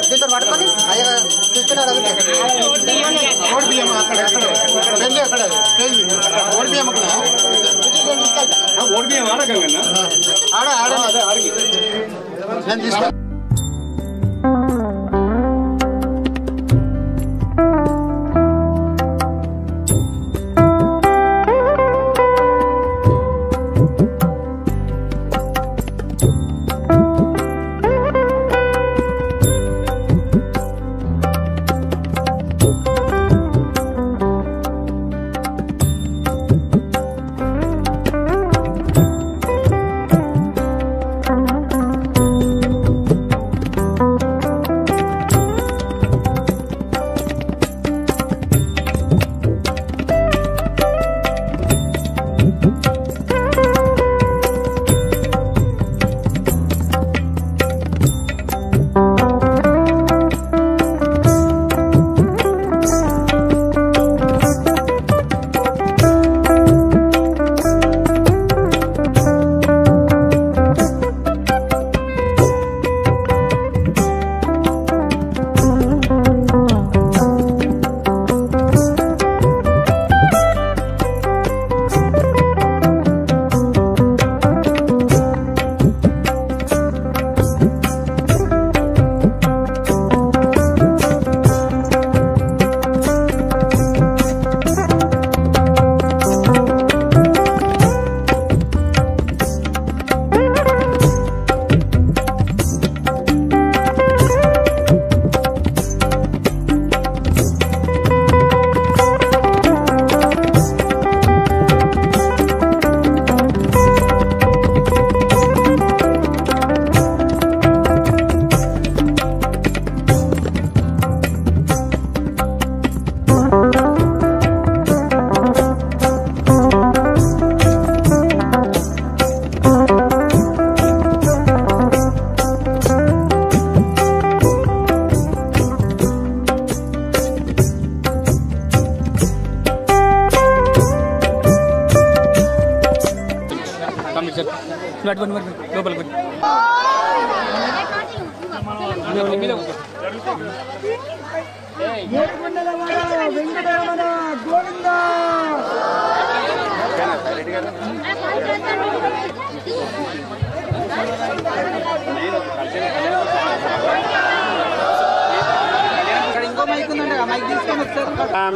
దీంతో పట్టుకొని అయ్యా తీసుకున్నారు ఓడి బియ్యం అక్కడ పెళ్ళి అక్కడ ఓడి బియ్యం అక్కడ ఓడి బియ్యం ఆడకంగా ఆడ నేను తీసుకు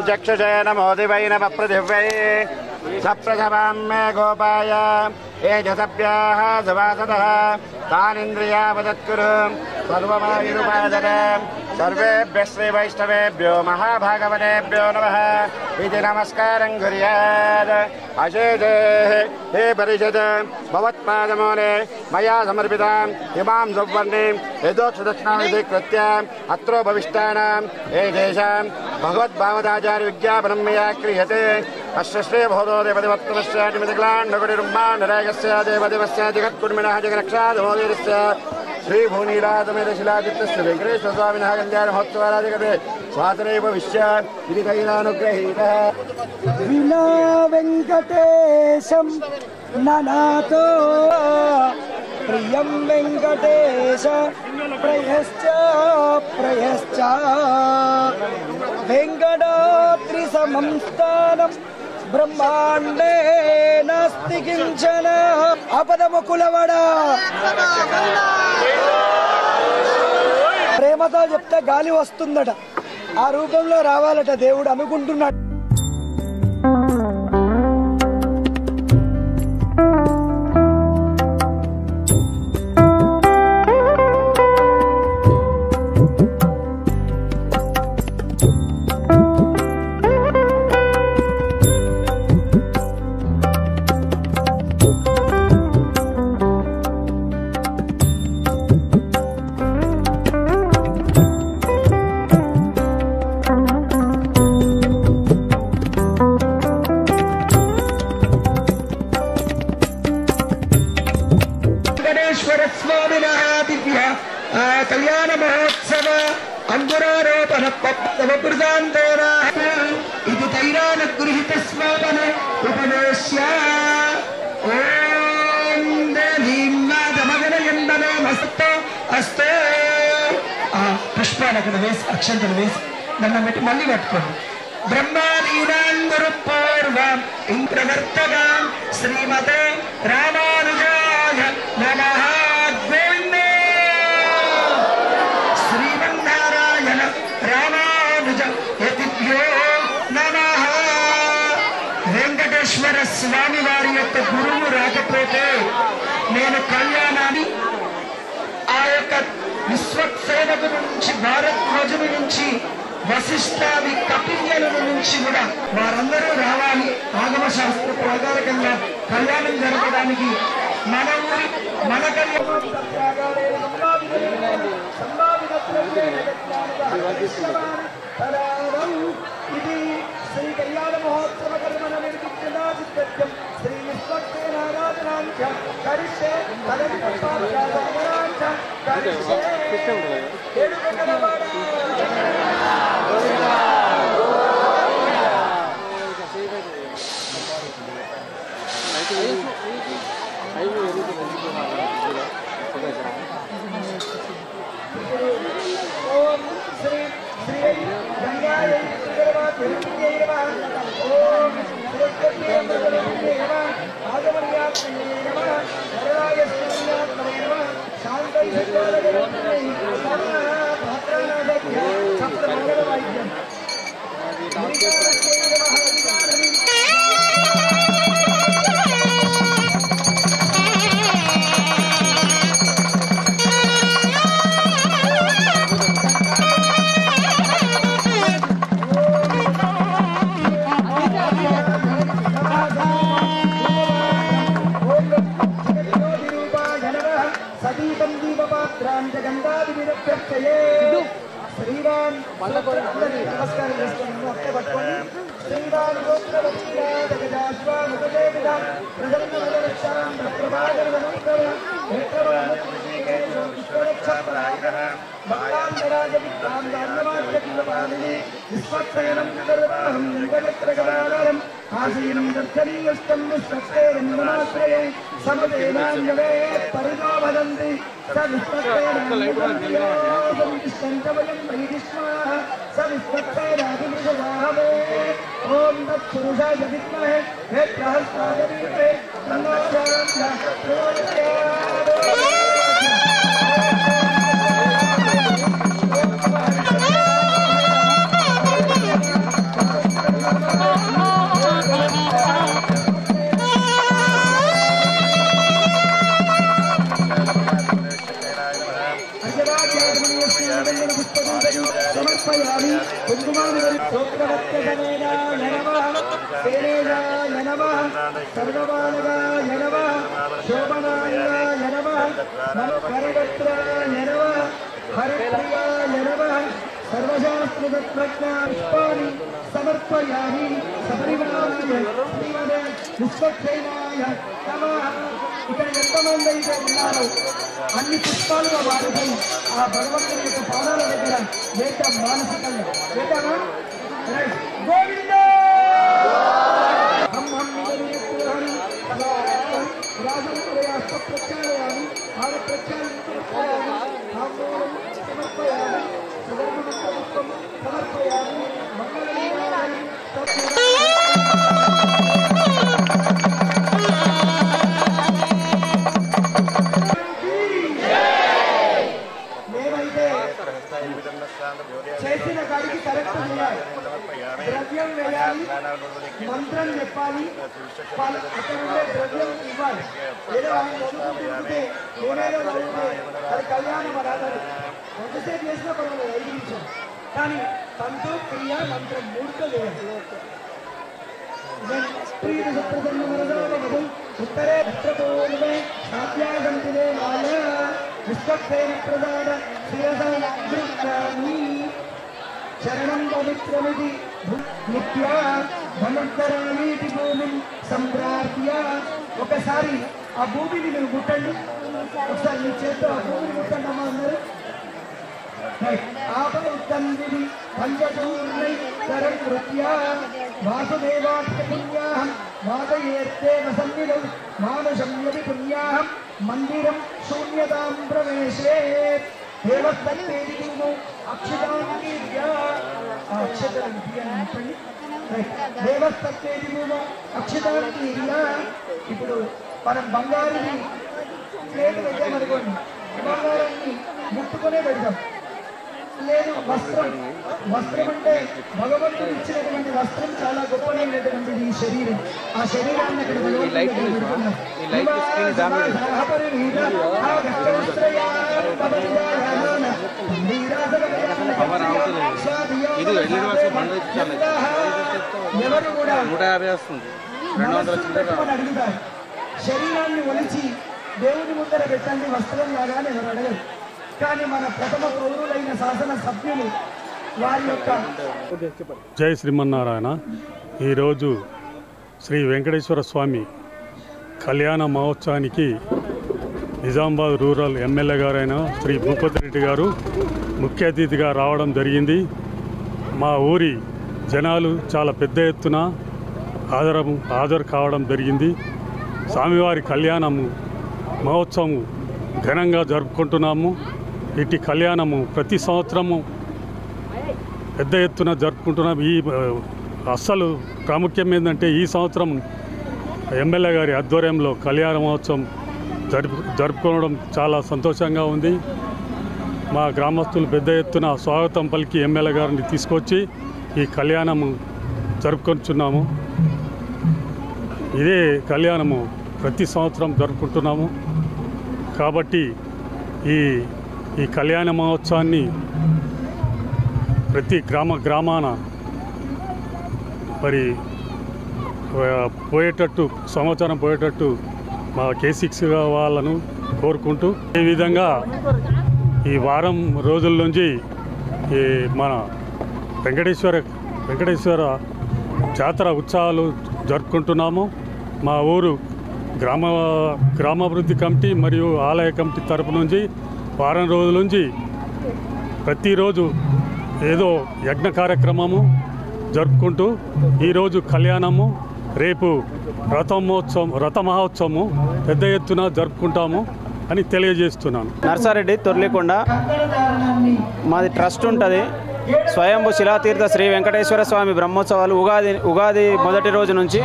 चक्षुषेण मोदिवैन पृथिव्यै सप्रथमां मे गोपाय एजसभ्याः सुवासतः तानिन्द्रियावदत्कुरु सर्वमायुरुपादन सर्वेभ्यः श्रीवैष्णवेभ्यो महाभागवतेभ्यो नमः इति नमस्कारं कुर्यात्। अशेषेः हे परिषद भवत्पादमूले मया समर्पिताम् इमां सुवर्णीं यथोक्षदक्षिणां स्वीकृत्य अत्रोपविष्टानां एतेषां भगवद्भावदाचार्यविज्ञापनं मया क्रियते। अस्य श्रीभूतोदेवदेवत्वस्य निमितिक्लाण्डकुटिरुम्बाण्डरागस्य देवदेवस्य जगत्कुर्मिणः जगरक्षादमोदीरस्य श्रीभूनीलातमेरशिलादित्यस्य वेङ्कटेश्वरस्वामिनः कल्याणमहोत्सवाराधिकते स्वातनैव विश्य इति तैरानुग्रहीतः। विना वेङ्कटेशं ननातो प्रियं वेङ्कटेश प्रयश्च प्रयश्च वेङ्कटाद्रिसमं स्थानं ब्रह्मांडे नास्ति किंचन। ఆపదముకులవడా ప్రేమతో చెప్తే గాలి వస్తుందట, ఆ రూపంలో రావాలట దేవుడు అనుకుంటున్నాడు. कल्याण महोत्सव अंकुरारोपण प्रदान तैरान गृहीत स्वापन उपदेश्य పుష్పాలు అక్కడ వేసి అక్షంతలు వేసి దండం పెట్టి మళ్ళీ పట్టుకోండి. బ్రహ్మాదీనాంగురుపూర్వం ఇంద్రవర్తగాం శ్రీమతే రామానుజాయ నమః. గోవిందే శ్రీమన్నారాయణ రామానుజ యతిభ్యో నమః. వెంకటేశ్వర స్వామి వారి యొక్క గురువు రాకపోతే నేను కళ్యాణాన్ని ఆ యొక్క విశ్వసేవకు నుంచి భారద్వాజుల నుంచి వశిష్ఠాది కపిల్యల నుంచి కూడా వారందరూ రావాలి. ఆగమ శాస్త్ర ప్రకారంగా కళ్యాణం జరపడానికి మన ఊరి మన కళ్యాణం ఇది శ్రీ కళ్యాణ మహోత్సవ కర్మణ నిర్మిత్యం శ్రీ విశ్వక్సేనారాధనాంచ కరిష్యే తదవిపాదారాంచ కరిష్యే ఏడుకొండలవాడ ఓం శ్రీ శ్రీ గంగాయ శ్రీదేవీ ఓం శ్రీ ఆగమర్యాత్మనే నమః వరదాయ శ్రీనాథ్మనే నమః శాంతై సత్యాలయ భాద్రానాథ్య సప్త మంగళ వాయిద్యం సదీపం దీపపాత్రాం జగంధాదివిరప్యర్చయే శ్రీరామ్ నమస్కారం చేసుకోండి. ఒకే పట్టుకోండి. శ్రీరామ్ గోత్రవక్షిరా జగజాశ్వాముఖేవిదా ప్రజన్నమదరక్షాం ప్రభాకరవనంకర భక్తాంతరాజ విద్వాం దాన్నమాత్యకిలపాలిని విశ్వక్సేనం సర్వహం జగత్రగణాధారం ఆసీనం దర్శనీయష్టం విశ్వక్సేనం నమాశ్రయే సమదేనాన్యవే పరిదో వదంతి స విశ్వక్సేనాంతవయం వైదిష్మాః స విశ్వక్సేనాభిమృషవాహవే. ఓం తత్పురుషాయ విద్మహే వేత్రహస్తాయ ధీమహి తన్నో ప్రచోదయాత్. సమర్పయామి కుంకుమాది సూత్రవత్యసమేనాయ నమః సేనేయాయ నమః సర్వమానగాయ నమః శోభనాయ నమః మనోహరవత్రాయ నమః హరప్రియాయ నమః సర్వశాస్త్రతత్వజ్ఞాని సమర్పయామి సపరివారాయ శ్రీమదే విశ్వక్సేనాయ నమః. ఇక్కడ ఎంతమంది అయితే ఉన్నారో అన్ని పుష్పాలుగా వాడుతూ ఆ భగవంతుని యొక్క పాదాల దగ్గర వేద్దాం మానసికంగా. వేద్దామా? గోవింద ప్రత్యాలయాన్ని ఆడ ప్రత్యాలయాన్ని సమర్పయామి సమర్పయామి మంగళ చేసిన కాడికి కరెక్ట్ చేయాలి. ద్రవ్యం వేయాలి, మంత్రం చెప్పాలి, అక్కడ ఉండే ద్రవ్యం ఇవ్వాలి. ఏదో ఆయన చదువుకుంటే నేనేదో చదివితే అది కళ్యాణం రాదు. ఎంతసేపు చేసినా పర్వాలేదు, 5 నిమిషం. కానీ తంతు క్రియ మంత్రం 3 వేయాలి. ఉత్తరే పూర్వే సాధ్యాగంతిదే మాల విశ్వక్సేన ప్రదాన శిరసామి శరణం పవిత్రమిది నిత్యా ధనుద్ధరామీతి భూమిని సంప్రాప్య. ఒకసారి ఆ భూమిని మీరు ముట్టండి. ఒకసారి మీ చేతితో ఆ భూమిని ముట్టండి అమ్మా అందరూ. ఆపౌత్తంది పంచదూర్ణై తరం కృత్య వాసుదేవాఖ్య పుణ్యాహం వాదయేర్దేవ సన్నిధౌ మానుషం యది పుణ్యాహం మందిరం శూన్యతాం ప్రవేశే. దేవస్థేదిము అక్షదానికి అక్షతలను తీయాలి. దేవస్థేదిము అక్షదానికి ఇప్పుడు మనం బంగారుని ప్లేట్ పెట్టామనుకోండి, బంగారాన్ని ముట్టుకునే పెడతాం. లేదు వస్త్రం, వస్త్రం అంటే భగవంతుడు ఇచ్చినటువంటి వస్త్రం చాలా గొప్పనైనటువంటిది ఈ శరీరం. ఆ శరీరాన్ని అక్కడ ఎవరు కూడా అడుగుతారు. శరీరాన్ని ఒలిచి దేవుని ముందర పెట్టండి వస్త్రం లాగానే ఎవరు అడగరు. కానీ మన ప్రథమ పౌరులైన శాసన సభ్యులు వారి యొక్క జై శ్రీమన్నారాయణ. ఈరోజు శ్రీ వెంకటేశ్వర స్వామి కళ్యాణ మహోత్సవానికి నిజామాబాద్ రూరల్ ఎమ్మెల్యే గారైన శ్రీ భూపతి రెడ్డి గారు ముఖ్య అతిథిగా రావడం జరిగింది. మా ఊరి జనాలు చాలా పెద్ద ఎత్తున హాజరు కావడం జరిగింది. స్వామివారి కళ్యాణము మహోత్సవము ఘనంగా జరుపుకుంటున్నాము. ఇటు కళ్యాణము ప్రతి సంవత్సరము పెద్ద ఎత్తున జరుపుకుంటున్నాం. ఈ అస్సలు ప్రాముఖ్యం ఏంటంటే ఈ సంవత్సరం ఎమ్మెల్యే గారి ఆధ్వర్యంలో కళ్యాణ మహోత్సవం జరుపుకోవడం చాలా సంతోషంగా ఉంది. మా గ్రామస్తులు పెద్ద ఎత్తున స్వాగతం పలికి ఎమ్మెల్యే గారిని తీసుకొచ్చి ఈ కళ్యాణము జరుపుకొంటున్నాము. ఇదే కళ్యాణము ప్రతి సంవత్సరం జరుపుకుంటున్నాము. కాబట్టి ఈ కళ్యాణ మహోత్సవాన్ని ప్రతి గ్రామాన మరి పోయేటట్టు సంవత్సరం పోయేటట్టు మా K6 వాళ్ళను కోరుకుంటూ ఈ విధంగా ఈ వారం రోజుల నుంచి ఈ మన వెంకటేశ్వర జాతర ఉత్సవాలు జరుపుకుంటున్నాము. మా ఊరు గ్రామాభివృద్ధి కమిటీ మరియు ఆలయ కమిటీ తరపు నుంచి వారం రోజుల నుంచి ప్రతిరోజు ఏదో యజ్ఞ కార్యక్రమము జరుపుకుంటూ ఈరోజు కళ్యాణము, రేపు రథ మహోత్సవము పెద్ద ఎత్తున జరుపుకుంటాము అని తెలియజేస్తున్నాను. నర్సారెడ్డి తొర్లికొండ మాది ట్రస్ట్ ఉంటుంది. స్వయంభూ శిలాతీర్థ శ్రీ వెంకటేశ్వర స్వామి బ్రహ్మోత్సవాలు ఉగాది మొదటి రోజు నుంచి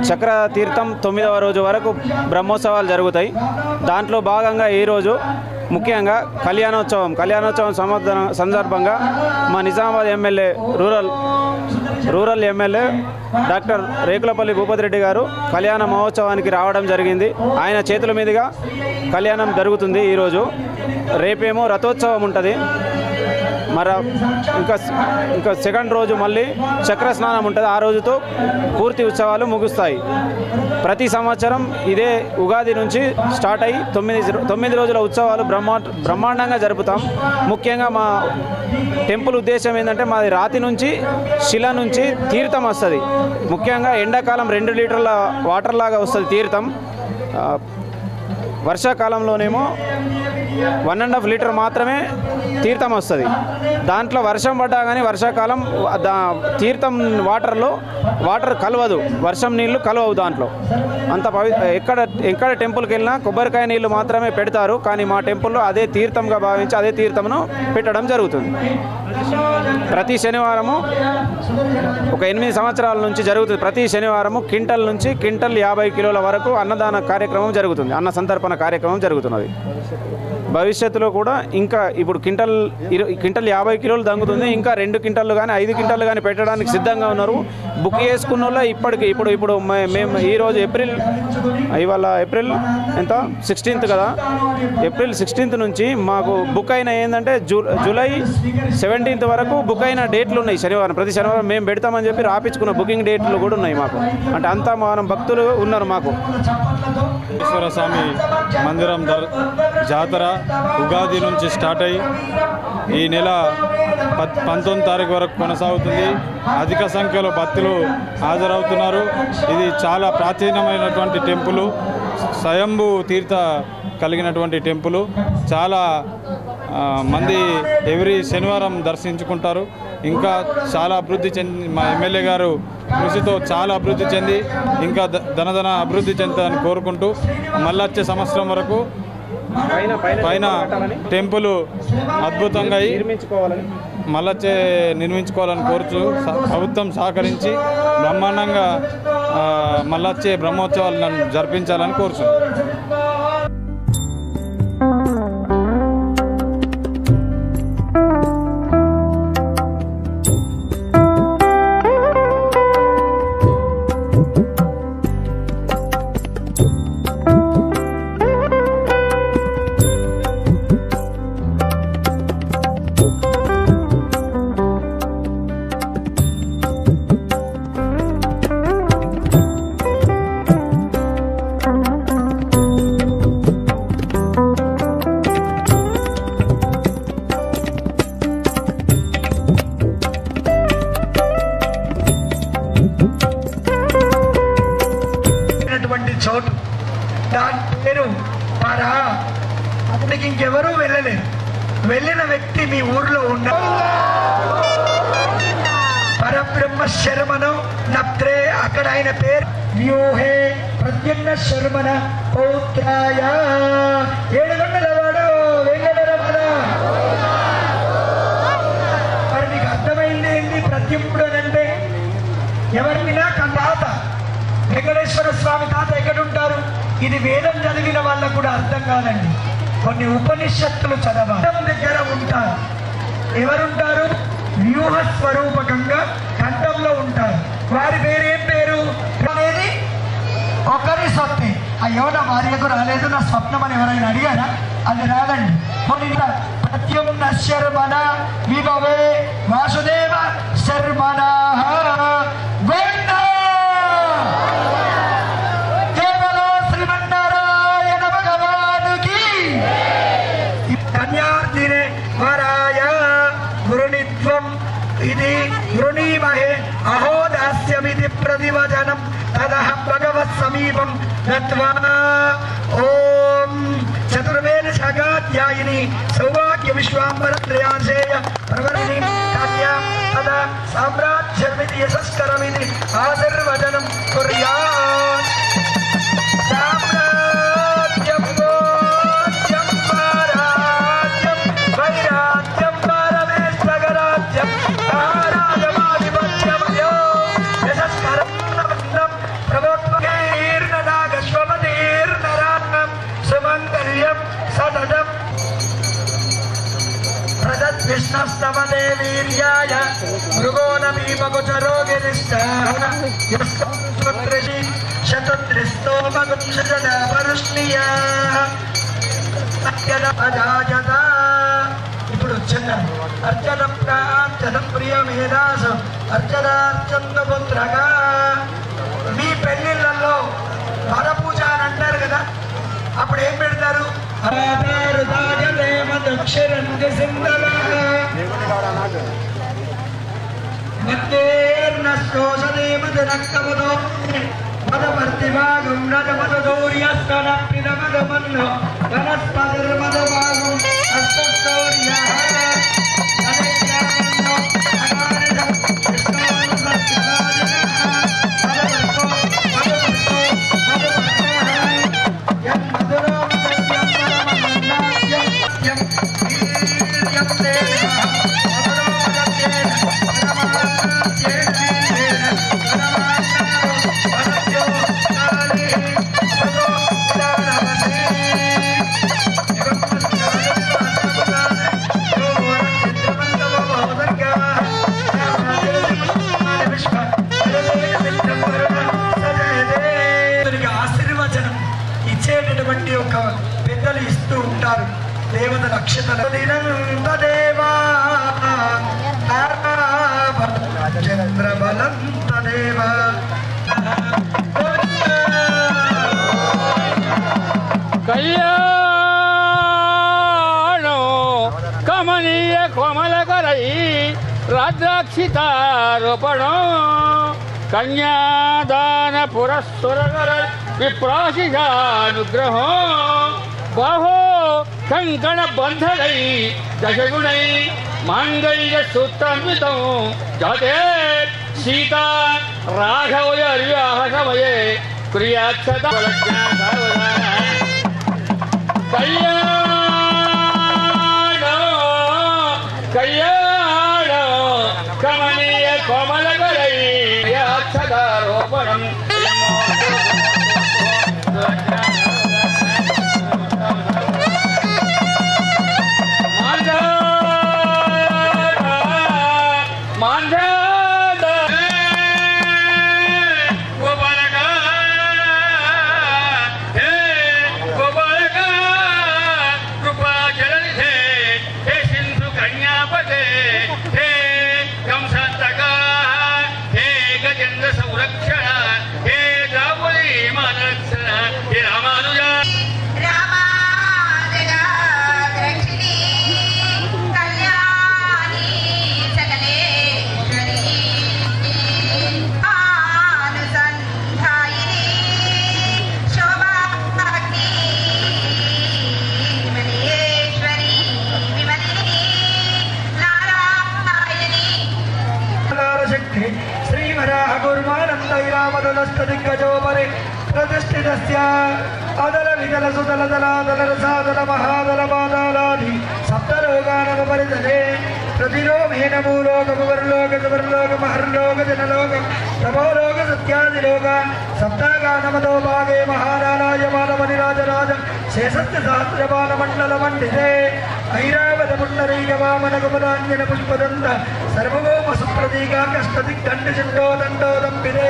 చక్ర తీర్థం 9వ రోజు వరకు బ్రహ్మోత్సవాలు జరుగుతాయి. దాంట్లో భాగంగా ఈరోజు ముఖ్యంగా కళ్యాణోత్సవం సందర్భంగా మా Nizamabad MLA rural MLA doctor Rekulapalli Bhupathi Reddy గారు కళ్యాణ మహోత్సవానికి రావడం జరిగింది. ఆయన చేతుల మీదుగా కళ్యాణం జరుగుతుంది. ఈరోజు రేపేమో రథోత్సవం ఉంటుంది. ఇంకా సెకండ్ రోజు మళ్ళీ చక్ర స్నానం ఉంటుంది. ఆ రోజుతో పూర్తి ఉత్సవాలు ముగుస్తాయి. ప్రతి సంవత్సరం ఇదే ఉగాది నుంచి స్టార్ట్ అయ్యి 9 రోజుల ఉత్సవాలు బ్రహ్మాండంగా జరుపుతాం. ముఖ్యంగా మా టెంపుల్ ఉద్దేశం ఏంటంటే మాది రాతి నుంచి శిల నుంచి తీర్థం వస్తుంది. ముఖ్యంగా ఎండాకాలం 2 లీటర్ల వాటర్ లాగా వస్తుంది తీర్థం. వర్షాకాలంలోనేమో 1.5 లీటర్ మాత్రమే తీర్థం వస్తుంది. దాంట్లో వర్షం పడ్డా కానీ వర్షాకాలం తీర్థం వాటర్ కలవదు, వర్షం నీళ్లు కలవవు. దాంట్లో అంత ఎక్కడ టెంపుల్కి వెళ్ళినా కొబ్బరికాయ నీళ్లు మాత్రమే పెడతారు. కానీ మా టెంపుల్లో అదే తీర్థంగా భావించి అదే తీర్థమును పెట్టడం జరుగుతుంది. ప్రతి శనివారము ఒక 8 సంవత్సరాల నుంచి జరుగుతుంది. ప్రతి శనివారము క్వింటల్ నుంచి 50 కిలోల వరకు అన్నదాన కార్యక్రమం జరుగుతుంది. అన్న సంతర్పణ కార్యక్రమం జరుగుతున్నది. భవిష్యత్తులో కూడా ఇంకా ఇప్పుడు క్వింటల్ 50 కిలోలు దంగుతుంది. ఇంకా 2 క్వింటళ్ళు కానీ 5 క్వింటళ్ళు కానీ పెట్టడానికి సిద్ధంగా ఉన్నారు. బుక్ చేసుకున్న వాళ్ళు ఇప్పుడు మేము ఈరోజు ఇవాళ ఏప్రిల్ ఎంత 16th కదా, ఏప్రిల్ 16th నుంచి మాకు బుక్ అయిన ఏంటంటే జూలై 17th వరకు బుక్ అయిన డేట్లు ఉన్నాయి. ప్రతి శనివారం మేము పెడతామని చెప్పి రాపించుకున్న బుకింగ్ డేట్లు కూడా ఉన్నాయి మాకు. అంటే అంతా మనం భక్తులు ఉన్నారు మాకు. వెంకటేశ్వర స్వామి మందిరం జాతర ఉగాది నుంచి స్టార్ట్ అయ్యి ఈ నెల 19వ తారీఖు వరకు కొనసాగుతుంది. అధిక సంఖ్యలో భక్తులు హాజరవుతున్నారు. ఇది చాలా ప్రాచీనమైనటువంటి టెంపుల్, స్వయంభూ తీర్థ కలిగినటువంటి టెంపుల్. చాలా మంది ఎవ్రీ శనివారం దర్శించుకుంటారు. ఇంకా చాలా అభివృద్ధి చెంది మా ఎమ్మెల్యే గారు కృషితో చాలా అభివృద్ధి చెంది ఇంకా ధనధన అభివృద్ధి చెందుతారని కోరుకుంటూ మళ్ళీ వచ్చే సంవత్సరం వరకు పైన టెంపుల్ అద్భుతంగా నిర్మించుకోవాలని మళ్ళీ నిర్మించుకోవాలని కోరుచు ప్రభుత్వం సహకరించి బ్రహ్మాండంగా మళ్ళొచ్చే బ్రహ్మోత్సవాలను జరిపించాలని కోరుచు. చోటు దాని పేరు పరా. అక్కడికి ఇంకెవరూ వెళ్ళలేరు. వెళ్ళిన వ్యక్తి మీ ఊర్లో ఉన్న పరబ్రహ్మ శర్మను నప్త్రే, అక్కడ ఆయన పేరు వ్యూహే ప్రద్యుమ్న శర్మన పౌత్రాయ 700 వాడు వెంకటరమణ. మరి నీకు అర్థమైంది ఏంటి ప్రద్యుమ్నుడు అంటే? ఎవరినా తాత వెంకటేశ్వర స్వామి తాత ఎక్కడుంటారు? ఇది వేదం చదివిన వాళ్ళకు కూడా అర్థం కాదండి. కొన్ని ఉపనిషత్తులు చదవాలి దగ్గర ఉంటారు. ఎవరుంటారు? వ్యూహ స్వరూపకంగా కంఠంలో ఉంటారు. వారి పేరేం పేరు అనేది ఒకరి సొత్తే. అయ్యో నా భార్యకు రాలేదు, నా స్వప్నం అని ఎవరైనా అడిగారా? అది రాదండి. ప్రత్యుమ్న శర్మణ విభవే వాసుదేవ శర్మణ ఇది వృణీమహే అహోదాస్యమితి ప్రతివచనం తదః భగవత్ సమీపం గత్వా ఓం చతుర్వేద శాఖాధ్యాయిని సౌభాగ్య విశ్వాంబర త్రయాసేయ ప్రవర్తిని కన్యా తదా సామ్రాజ్యమితి యశస్కరమితి ఆశీర్వచనం కుర్యాత్. సామ్రాజ్యం భోజ్యం స్వరాజ్యం వైరాజ్యం పరమేశ్వరరాజ్యం విష్ణస్తవదే వీర్యాయ మృగోనమీమగుచరోగిరిష్టృషి శతద్రిస్తోమగుంశజపరుష్ణియా. ఇప్పుడు వచ్చింది అర్చన ప్రార్చన ప్రియమేదాసం అర్చనార్చంద్రపుత్రగా. మీ పెళ్లిళ్ళల్లో వరపూజ అని అంటారు కదా, అప్పుడు ఏం పెడతారు? ఆశీర్వచనం ఇచ్చేటటువంటి ఒక పెద్దలు ఇస్తూ ఉంటారు. దేవత నక్షత్ర దేవా చంద్రబలంత దేవా కళ్యాణో కమనీయ కోమలకరై రాద్రాక్షితారోపణో కన్యాదాన పురస్సురకర విప్రాశిషానుగ్రహో బాహో కంకణ బంధనై దశగుణై మాంగళ్య సూత్రాన్వితం జాతే సీతా రాఘవయ వివాహ సమయే ప్రియాక్షత కళ్యాణ अष्टदिग्गजोपरि प्रतिष्ठितस्य अदल विदल सुदल दलादल रसादल महादल पादालादि सप्तलोकानवपरितले प्रतिलोमेन भूलोकमुवर्लोक सुवर्लोक महर्लोक जनलोक तपोलोक सत्यादिलोक सप्तागानमदो भागे महाराणाय मानवनिराजराज शेषस्य सहस्रपालमण्डलमण्डिते ऐरावत पुण्डरीकवामनकुमदाञ्जन पुष्पदन्त सर्वभौम सुप्रतीका कष्टदिग्दण्डचण्डो दण्डोदम्बिते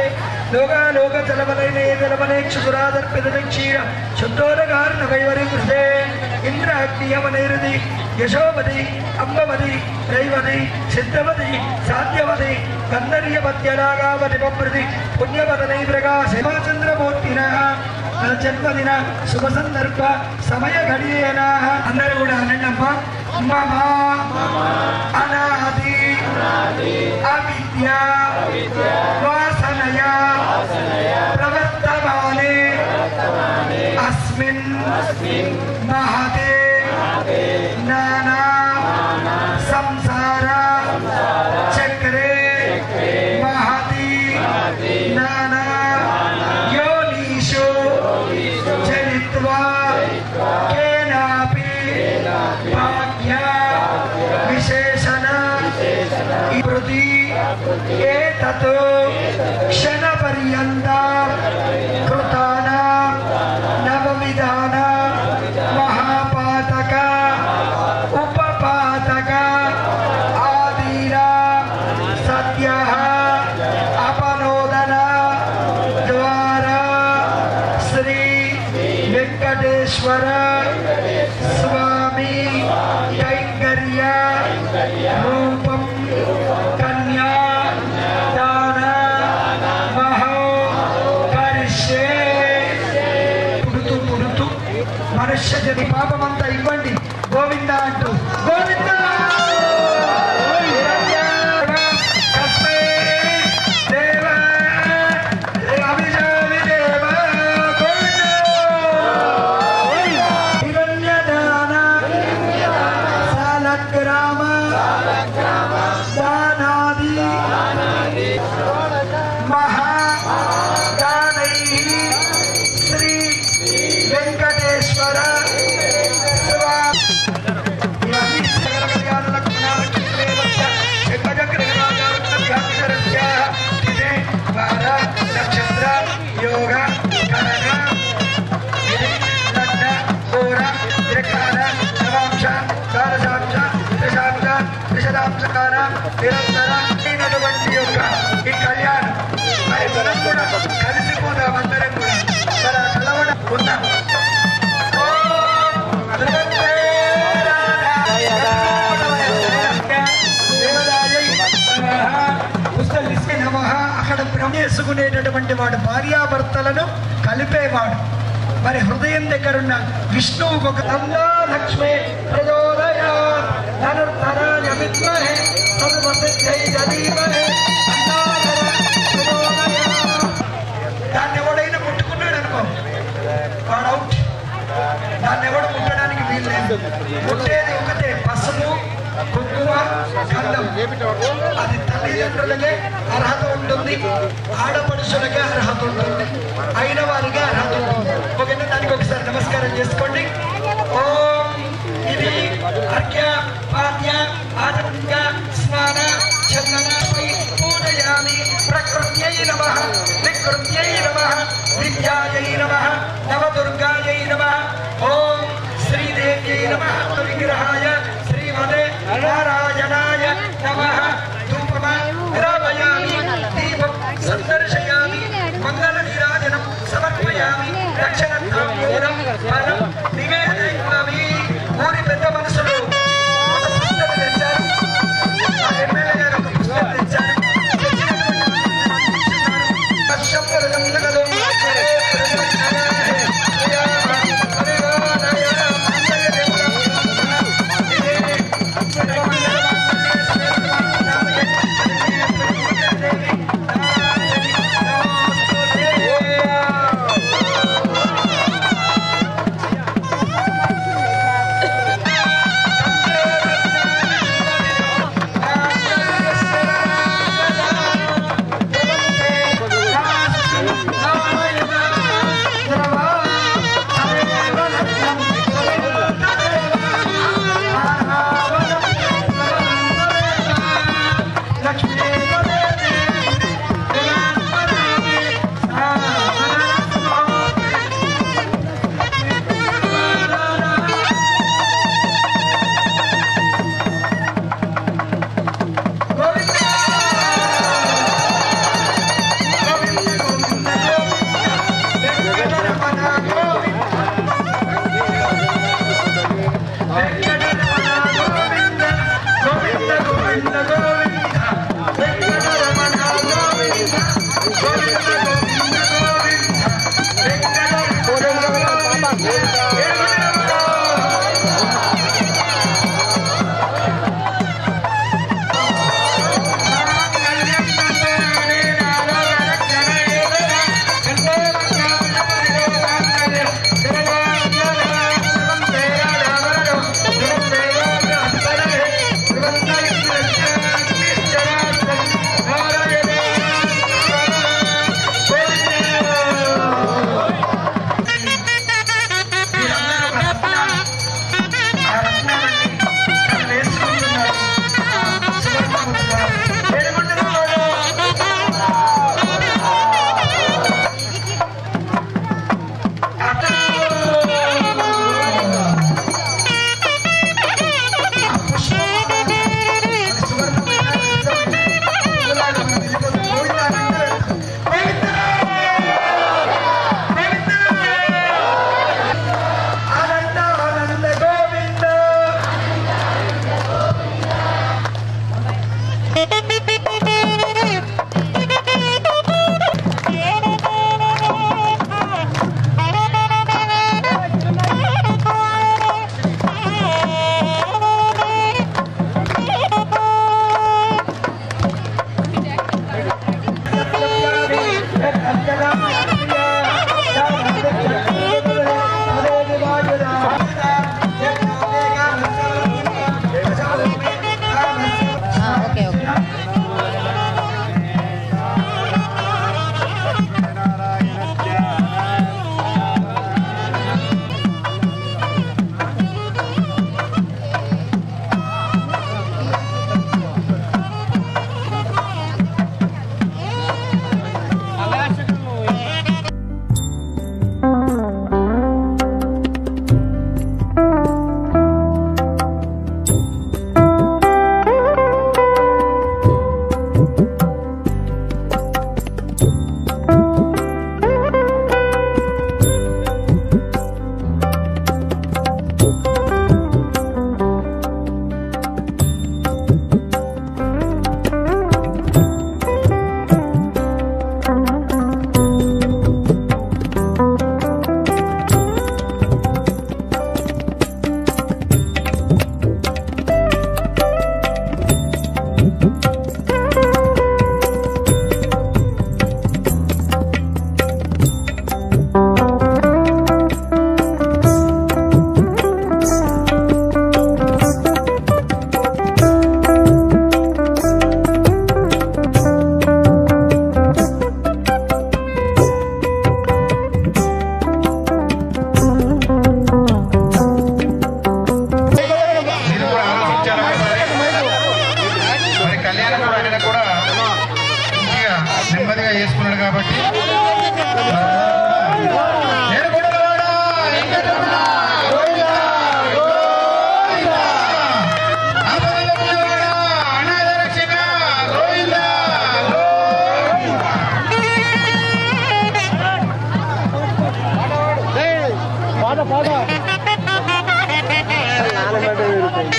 लोकालोक चलमलैने जलमनेक्षुरादर्पित क्षीर शुद्धोदकार्ण वैवरिकृते इंद्र अग्नियमनैरति यशोमति अम्बमति दैवति सिद्धमति साध्यमति गन्धर्यपत्यनागामति पप्रति पुण्यपदनै प्रकाश हेमचन्द्रमूर्तिनः जन्मदिन शुभ संदर्भ समय घड़ीयन अंदरू कूडा अनंडम्मा मम अनादि अविद्य वासनया प्रवर्तमाने अस्मिन् महते नाना संसार चक्रे महति नाना योनिषु जनित्वा केनापि भाग्य विशेषण इति एतत् क्षणपर्यन्तं कृतानां नवविधान महापातक उपपातक आदीना सद्यः अपनोदन द्वारा श्री वेंकटेश्वर स्वामी कैंकर्य रूपम कन्या दान महो करिष्ये पुरुतु पुरुतु मनुष्य जनि पापमंता इव्वंడి गोविंद अंटू गोविंद చేసుకునేటటువంటి వాడు భార్యాభర్తలను కలిపేవాడు మరి హృదయం దగ్గరున్న విష్ణువుకు ఒక తందా లక్ష్మి ప్రచోదయాత్ ధనుర్ధరాయ విద్మహే తద్వసిద్ధై ధీమహి దాన్ని ఎవడైనా ముట్టుకున్నాడు అనుకో వాడు అవుట్. దాన్ని ఎవడు ముట్టడానికి వీల్లేదు. ముట్టేది ఒకటే పసుపు కుంకుమ గంధం. అది తల్లిదండ్రులకే అర్హత ఉంటుంది, ఆడపడుచులకే అర్హత ఉంటుంది, అయిన వారికే అర్హత ఉంటుంది. ఓకేనా? దానికి ఒకసారి నమస్కారం చేసుకోండి. ఓం ఇది అర్ఘ్య పాద్య ఆచమన్య స్నాన చందనపై పూజయామి. ప్రకృత్యై నమః వికృత్యై నమః విద్యాయై నమః నవదుర్గాయై నమః. ఓం శ్రీదేవ్యై నమః. విగ్రహాయ శ్రీమతే నారాయణాయ నమః. ధూపమ గ్రాపయామి, దీపం సందర్శయామి, మంగళ నీరాజనం సమర్పయామి. దక్షిణాంబూలం ఫలం నివేదయామి. ఊరి పెద్ద మనుషులు ఒక పుస్తకం తెచ్చారు. ఆ ఎమ్మెల్యే గారు ఒక పుస్తకం తెచ్చారు.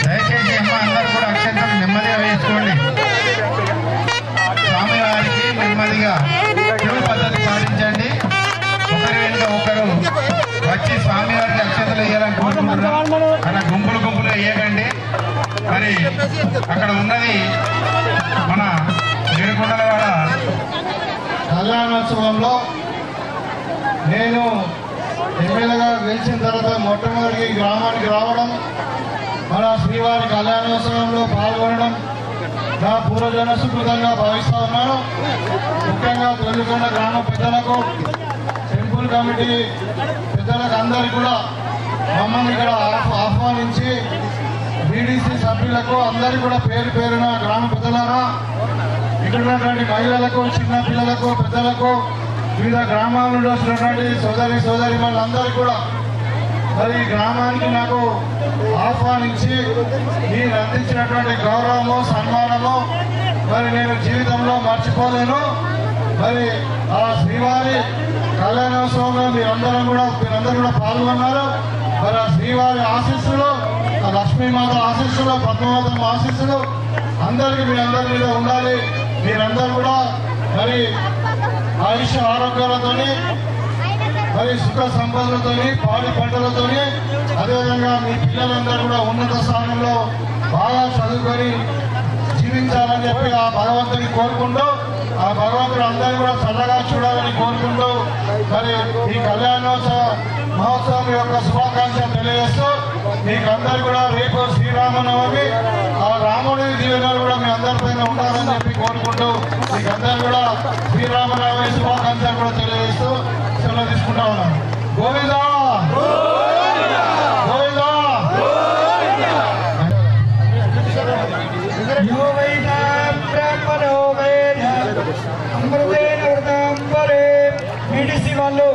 దయచేసి అమ్మ అందరూ కూడా అక్షంతలు నెమ్మదిగా వేసుకోండి. స్వామివారికి నెమ్మదిగా క్యూ పద్ధతి పాటించండి. ఒకరి వెంట ఒకరు వచ్చి స్వామివారికి అక్షంతలు వేయాలని కోరుకుంటున్నాం. అలా గుంపులు గుంపులు వేయకండి. మరి అక్కడ ఉన్నది మన ఏడుకొండలవాడ కళ్యాణోత్సవంలో నేను ఎమ్మెల్యేగా గెలిచిన తర్వాత మొట్టమొదటి గ్రామానికి రావడం, మన శ్రీవారి కళ్యాణోత్సవంలో పాల్గొనడం నా పూర్వజన సుకృతంగా భావిస్తూ ఉన్నాను. ముఖ్యంగా తొలికొండ గ్రామ పెద్దలకు, టెంపుల్ కమిటీ పెద్దలకు అందరికీ కూడా మమ్మల్ని ఇక్కడ ఆహ్వానించి బీడీసీ సభ్యులకు అందరికీ కూడా పేరు పేరున గ్రామ పెద్దలారా, ఇక్కడ ఉన్నటువంటి మహిళలకు, చిన్న పిల్లలకు, పెద్దలకు, వివిధ గ్రామాల నుండి వచ్చినటువంటి సోదరి వాళ్ళందరికీ కూడా మరి గ్రామానికి నాకు ఆహ్వానించి మీరు అందించినటువంటి గౌరవము, సన్మానము మరి నేను జీవితంలో మర్చిపోలేను. మరి ఆ శ్రీవారి కళ్యాణోత్సవంలో మీరందరూ కూడా పాల్గొన్నారు. మరి ఆ శ్రీవారి ఆశీస్సులు, ఆ లక్ష్మీమాత ఆశీస్సులు, పద్మావతం ఆశీస్సులు అందరికీ మీ అందరి మీద ఉండాలి. మీరందరూ కూడా మరి ఆయుష ఆరోగ్యాలతోని, మరి సుఖ సంపదలతోని, పాడి పంటలతోని, అదేవిధంగా మీ పిల్లలందరూ కూడా ఉన్నత స్థానంలో బాగా చదువుకొని జీవించాలని చెప్పి ఆ భగవంతుని కోరుకుంటూ, ఆ భగవంతుడు అందరూ కూడా చల్లగా చూడాలని కోరుకుంటూ మరి ఈ కళ్యాణోత్సవ మహోత్సవం యొక్క శుభాకాంక్షలు తెలియజేస్తూ మీకు అందరూ కూడా రేపు శ్రీరామనవమి, ఆ రాముడి దీవెనలు కూడా మీ అందరిపైన ఉండాలని చెప్పి కోరుకుంటూ మీకు అందరూ కూడా శ్రీరామనవమి శుభాకాంక్షలు కూడా తెలియజేస్తూ సెలవు తీసుకుంటా ఉన్నాను. గోవిందా గోవిందా. వాళ్ళు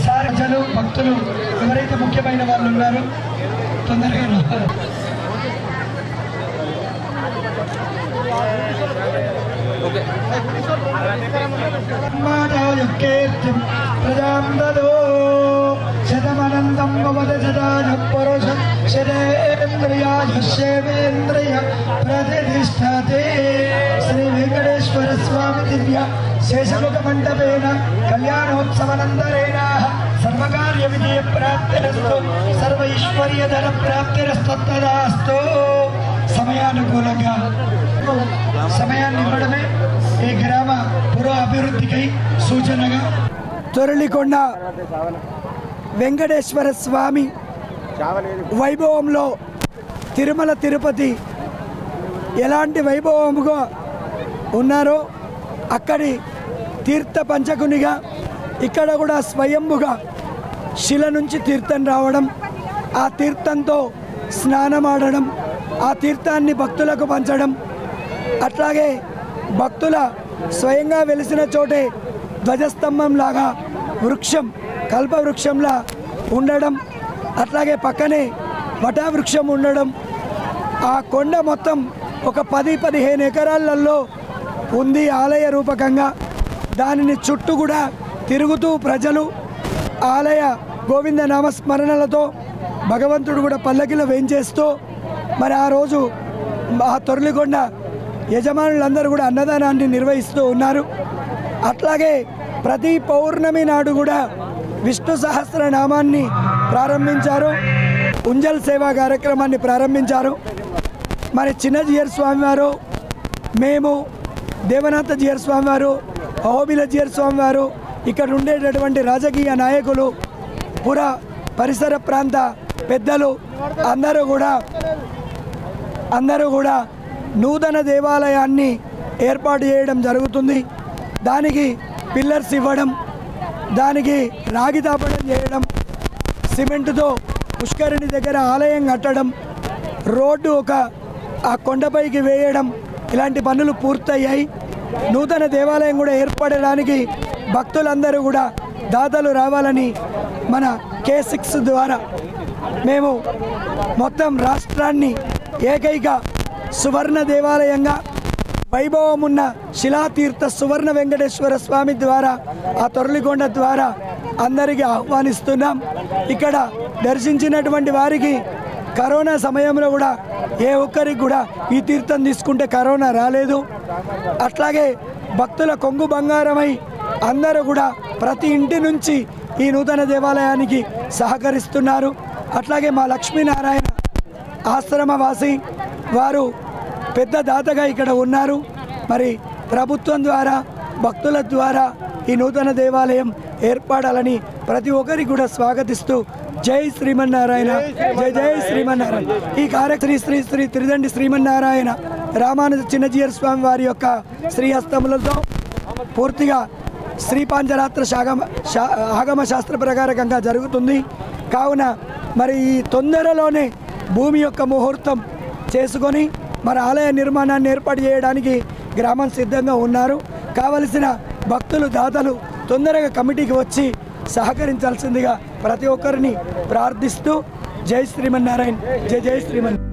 సార్జలు భక్తులు ఎవరైతే ముఖ్యమైన వాళ్ళు ఉన్నారో తొందరగా శతమనందం శతేంద్రియ ప్రతిష్టతే శ్రీ వెంకటేశ్వర స్వామి దివ్య శేషముఖ మండపేన కళ్యాణోత్సవనందరేణ సర్వకార్య విజయ ప్రాప్తిరస్తు, సర్వైశ్వర్యధన ప్రాప్తిరస్తు. సమయానుకూలంగా సమయాన్ని ఇవ్వడమే ఈ గ్రామ పురో అభివృద్ధికై సూచనగా తొరలికొండ వెంకటేశ్వర స్వామి వైభవంలో తిరుమల తిరుపతి ఎలాంటి వైభవముగా ఉన్నారో అక్కడి తీర్థ పంచకునిగా ఇక్కడ కూడా స్వయంభుగా శిల నుంచి తీర్థం రావడం, ఆ తీర్థంతో స్నానమాడడం, ఆ తీర్థాన్ని భక్తులకు పంచడం, అట్లాగే భక్తుల స్వయంగా వెలిసిన చోటే ధ్వజస్తంభం లాగా వృక్షం కల్పవృక్షంలా ఉండడం, అట్లాగే పక్కనే వటవృక్షం ఉండడం, ఆ కొండ మొత్తం ఒక 10-15 ఎకరాలలో ఉంది ఆలయ రూపకంగా. దానిని చుట్టూ కూడా తిరుగుతూ ప్రజలు ఆలయ గోవింద నామస్మరణలతో భగవంతుడు కూడా పల్లకిలో వేంచేస్తూ మరి ఆ రోజు ఆ తొరలికొండ యజమానులందరూ కూడా అన్నదానాన్ని నిర్వహిస్తూ ఉన్నారు. అట్లాగే ప్రతి పౌర్ణమి నాడు కూడా విష్ణు సహస్రనామాన్ని ప్రారంభించారు, ఉంజల్ సేవా కార్యక్రమాన్ని ప్రారంభించారు. మరి చిన్న జియర్ స్వామివారు, మేము దేవనాథ జియర్ స్వామివారు, అహోబిల జియర్ స్వామివారు, ఇక్కడ ఉండేటటువంటి రాజకీయ నాయకులు, పుర పరిసర ప్రాంత పెద్దలు అందరూ కూడా నూతన దేవాలయాన్ని ఏర్పాటు చేయడం జరుగుతుంది. దానికి పిల్లర్స్ ఇవ్వడం, దానికి రాగి తాపడం చేయడం, సిమెంటుతో పుష్కరిణి దగ్గర ఆలయం కట్టడం, రోడ్డు ఆ కొండపైకి వేయడం, ఇలాంటి పనులు పూర్తయ్యాయి. నూతన దేవాలయం కూడా ఏర్పడడానికి భక్తులందరూ కూడా దాతలు రావాలని మన K6 ద్వారా మేము మొత్తం రాష్ట్రాన్ని ఏకైక సువర్ణ దేవాలయంగా వైభవం ఉన్న శిలాతీర్థ సువర్ణ వెంకటేశ్వర స్వామి ద్వారా, ఆ తొరలికొండ ద్వారా అందరికీ ఆహ్వానిస్తున్నాం. ఇక్కడ దర్శించినటువంటి వారికి కరోనా సమయంలో కూడా ఏ ఒక్కరికి కూడా ఈ తీర్థం తీసుకుంటే కరోనా రాలేదు. అట్లాగే భక్తుల కొంగు బంగారమై అందరూ కూడా ప్రతి ఇంటి నుంచి ఈ నూతన దేవాలయానికి సహకరిస్తున్నారు. అట్లాగే మా లక్ష్మీనారాయణ ఆశ్రమవాసి వారు పెద్ద దాతగా ఇక్కడ ఉన్నారు. మరి ప్రభుత్వం ద్వారా భక్తుల ద్వారా ఈ నూతన దేవాలయం ఏర్పడాలని ప్రతి ఒక్కరికి కూడా స్వాగతిస్తూ జై శ్రీమన్నారాయణ, జై జై శ్రీమన్నారాయణ. ఈ కార్యక్రమం శ్రీ శ్రీ త్రిదండి శ్రీమన్నారాయణ రామానుజ చిన్నజీయర్ స్వామి వారి యొక్క శ్రీహస్తములతో పూర్తిగా శ్రీపాంచరాత్ర ఆగమ శాస్త్ర ప్రకారంగా జరుగుతుంది. కావున మరి ఈ తొందరలోనే భూమి యొక్క ముహూర్తం చేసుకొని మరి ఆలయ నిర్మాణాన్ని ఏర్పాటు చేయడానికి గ్రామం సిద్ధంగా ఉన్నారు. కావలసిన భక్తులు దాతలు తొందరగా కమిటీకి వచ్చి సహకరించాల్సిందిగా ప్రతి ఒక్కరిని ప్రార్థిస్తూ జై శ్రీమన్నారాయణ, జై జై శ్రీమన్నారాయణ.